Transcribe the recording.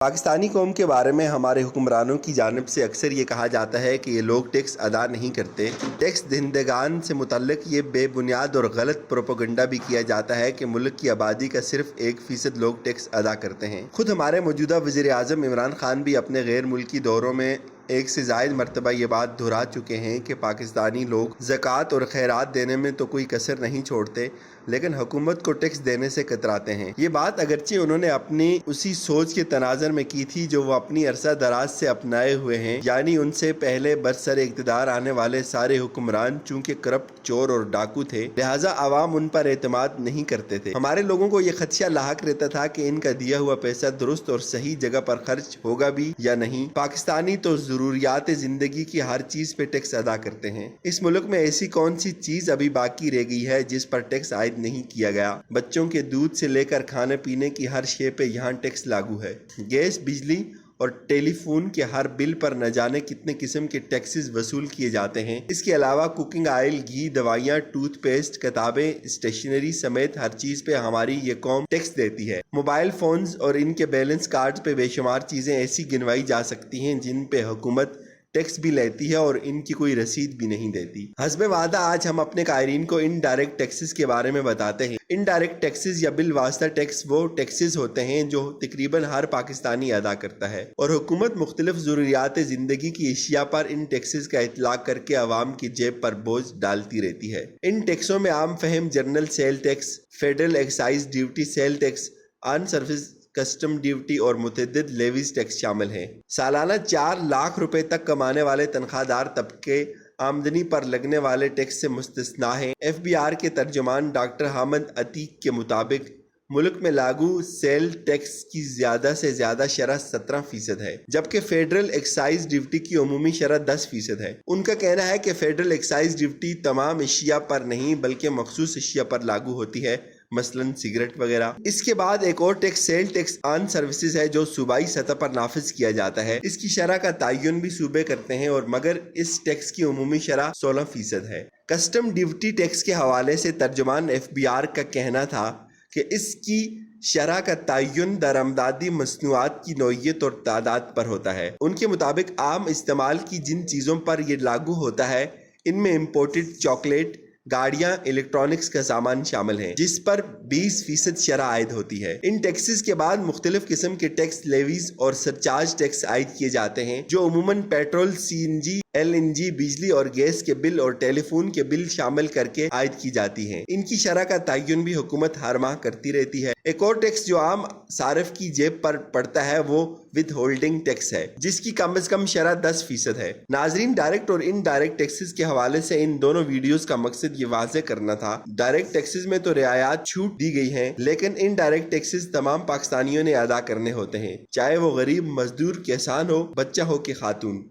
پاکستانی قوم کے بارے میں ہمارے حکمرانوں کی جانب سے اکثر یہ کہا جاتا ہے کہ یہ لوگ ٹیکس ادا نہیں کرتے۔ ٹیکس دہندگان سے متعلق یہ بے بنیاد اور غلط پروپیگنڈا بھی کیا جاتا ہے کہ ملک کی آبادی کا صرف 1% لوگ ٹیکس ادا کرتے ہیں۔ خود ہمارے موجودہ وزیر اعظم عمران خان بھی اپنے غیر ملکی دوروں میں ایک سے زائد مرتبہ یہ بات دہرا چکے ہیں کہ پاکستانی لوگ زکوٰۃ اور خیرات دینے میں تو کوئی کسر نہیں چھوڑتے، لیکن حکومت کو ٹیکس دینے سے کتراتے ہیں۔ یہ بات اگرچہ انہوں نے اپنی اسی سوچ کے تناظر میں کی تھی جو وہ اپنی عرصہ دراز سے اپنائے ہوئے ہیں، یعنی ان سے پہلے برسر اقتدار آنے والے سارے حکمران چونکہ کرپٹ، چور اور ڈاکو تھے، لہٰذا عوام ان پر اعتماد نہیں کرتے تھے۔ ہمارے لوگوں کو یہ خدشہ لاحق رہتا تھا کہ ان کا دیا ہوا پیسہ درست اور صحیح جگہ پر خرچ ہوگا بھی یا نہیں۔ پاکستانی تو ضروریات زندگی کی ہر چیز پہ ٹیکس ادا کرتے ہیں۔ اس ملک میں ایسی کون سی چیز ابھی باقی رہ گئی ہے جس پر ٹیکس عائد نہیں کیا گیا؟ بچوں کے دودھ سے لے کر کھانے پینے کی ہر شے پہ یہاں ٹیکس لاگو ہے۔ گیس، بجلی اور ٹیلی فون کے ہر بل پر نہ جانے کتنے قسم کے ٹیکسز وصول کیے جاتے ہیں۔ اس کے علاوہ کوکنگ آئل، گھی، دوائیاں، ٹوتھ پیسٹ، کتابیں، اسٹیشنری سمیت ہر چیز پہ ہماری یہ قوم ٹیکس دیتی ہے۔ موبائل فونز اور ان کے بیلنس کارڈز پہ بے شمار چیزیں ایسی گنوائی جا سکتی ہیں جن پہ حکومت ٹیکس بھی لیتی ہے اور ان کی کوئی رسید بھی نہیں دیتی۔ حسب وعدہ آج ہم اپنے قائرین کو ان ڈائریکٹ ٹیکسز کے بارے میں بتاتے ہیں۔ ان ڈائریکٹ ٹیکسز یا بالواسطہ ٹیکس وہ ٹیکسز ہوتے ہیں جو تقریباً ہر پاکستانی ادا کرتا ہے، اور حکومت مختلف ضروریات زندگی کی اشیاء پر ان ٹیکسز کا اطلاق کر کے عوام کی جیب پر بوجھ ڈالتی رہتی ہے۔ ان ٹیکسوں میں عام فہم general sale tax, federal excise duty, sale tax, on service custom duty اور متعدد لیویز ٹیکس شامل ہیں۔ سالانہ 4 لاکھ روپے تک کمانے والے تنخواہ دار طبقے آمدنی پر لگنے والے ٹیکس سے مستثنیٰ ہیں۔ FBR کے ترجمان ڈاکٹر حامد عتیق کے مطابق ملک میں لاگو سیل ٹیکس کی زیادہ سے زیادہ شرح 17% ہے، جبکہ فیڈرل ایکسائز ڈیوٹی کی عمومی شرح 10% ہے۔ ان کا کہنا ہے کہ فیڈرل ایکسائز ڈیوٹی تمام اشیاء پر نہیں بلکہ مخصوص اشیاء پر لاگو ہوتی ہے، مثلاً سگریٹ وغیرہ۔ اس کے بعد ایک اور tax sale tax on services ہے جو صوبائی سطح پر نافذ کیا جاتا ہے۔ اس کی شرح کا تعین بھی صوبے کرتے ہیں اور مگر اس ٹیکس کی عمومی شرح 16% ہے۔ کسٹم ڈیوٹی ٹیکس کے حوالے سے ترجمان FBR کا کہنا تھا کہ اس کی شرح کا تعین درآمدی مصنوعات کی نوعیت اور تعداد پر ہوتا ہے۔ ان کے مطابق عام استعمال کی جن چیزوں پر یہ لاگو ہوتا ہے ان میں امپورٹڈ چاکلیٹ، گاڑیاں، الیکٹرانکس کا سامان شامل ہیں، جس پر 20% شرح عائد ہوتی ہے۔ ان ٹیکسز کے بعد مختلف قسم کے ٹیکس لیویز اور سرچارج ٹیکس عائد کیے جاتے ہیں جو عموماً پیٹرول، CNG، LNG، بجلی اور گیس کے بل اور ٹیلی فون کے بل شامل کر کے عائد کی جاتی ہیں۔ ان کی شرح کا تعین بھی حکومت ہر ماہ کرتی رہتی ہے۔ ایک اور ٹیکس جو عام صارف کی جیب پر پڑتا ہے وہ ود ہولڈنگ ٹیکس ہے، جس کی کم از کم شرح 10% ہے۔ ناظرین، ڈائریکٹ اور ان ڈائریکٹ ٹیکسز کے حوالے سے ان دونوں ویڈیوز کا مقصد یہ واضح کرنا تھا۔ ڈائریکٹ ٹیکسز میں تو رعایات چھوٹ دی گئی ہیں، لیکن ان ڈائریکٹ ٹیکسز تمام پاکستانیوں نے ادا کرنے ہوتے ہیں، چاہے وہ غریب، مزدور، کسان ہو، بچہ ہو کہ خاتون۔